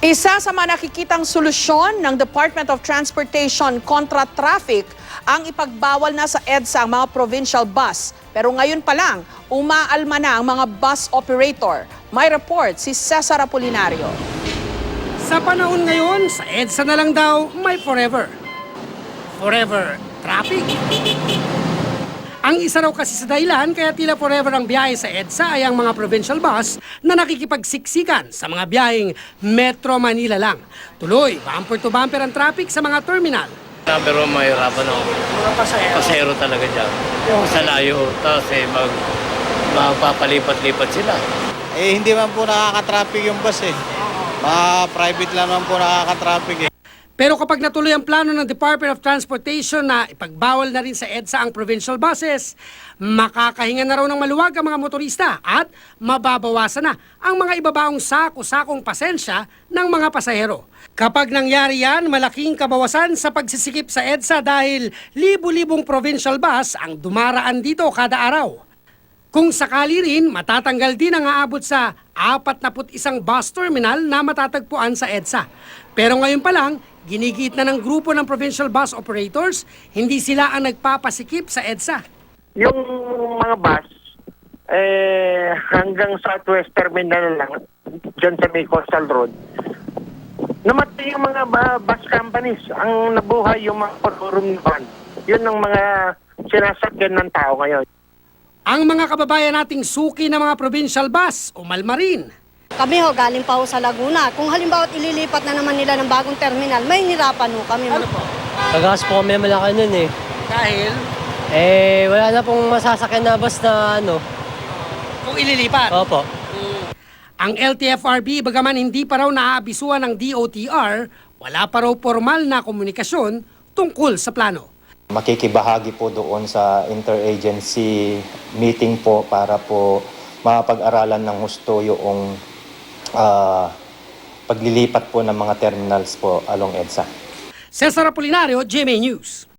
Isa sa mga nakikitang solusyon ng Department of Transportation kontra traffic ang ipagbawal na sa EDSA ang mga provincial bus. Pero ngayon pa lang, umaalma na ang mga bus operator. May report si Cesar Apolinario. Sa panahon ngayon, sa EDSA na lang daw may forever. Forever traffic. Ang isa raw kasi sa dahilan kaya tila forever ang biyahe sa EDSA ay ang mga provincial bus na nakikipagsiksikan sa mga biyaheng Metro Manila lang. Tuloy, bumper to bumper ang traffic sa mga terminal. Pero mahirapan ako. Mga Pasero talaga dyan. Sa layo. Tapos magpapalipat-lipat sila. Hindi man po nakaka-traffic yung bus eh. Private lang naman po nakaka-traffic eh. Pero kapag natuloy ang plano ng Department of Transportation na ipagbawal na rin sa EDSA ang provincial buses, makakahinga na raw ng maluwag ang mga motorista at mababawasan na ang mga ibabaong sako-sakong pasensya ng mga pasahero. Kapag nangyari yan, malaking kabawasan sa pagsisikip sa EDSA dahil libu-libong provincial bus ang dumaraan dito kada araw. Kung sakali rin, matatanggal din ang aabot sa 41 bus terminal na matatagpuan sa EDSA. Pero ngayon pa lang, ginigit na ng grupo ng provincial bus operators, hindi sila ang nagpapasikip sa EDSA. Yung mga bus, hanggang Southwest Terminal lang, dyan sa may Coastal Road, namatay yung mga bus companies. Ang nabuhay yung mga forum van. Yun ang mga sinasakyan ng tao ngayon. Ang mga kababayan nating suki ng mga provincial bus, umalma rin. Kami galing pa sa Laguna. Kung halimbawa ililipat na naman nila ng bagong terminal, may hirapan kami. Ano po? Tagas po kami malaki nun eh. Dahil? Wala na pong masasakyan na bus na Kung ililipat? Opo. Ang LTFRB, bagaman hindi pa raw naaabisuhan ng DOTR, wala pa raw formal na komunikasyon tungkol sa plano. Makikibahagi po doon sa interagency meeting po para po mapag-aralan ng husto yung paglilipat po ng mga terminals po along EDSA. Cesar Apolinario, GMA News.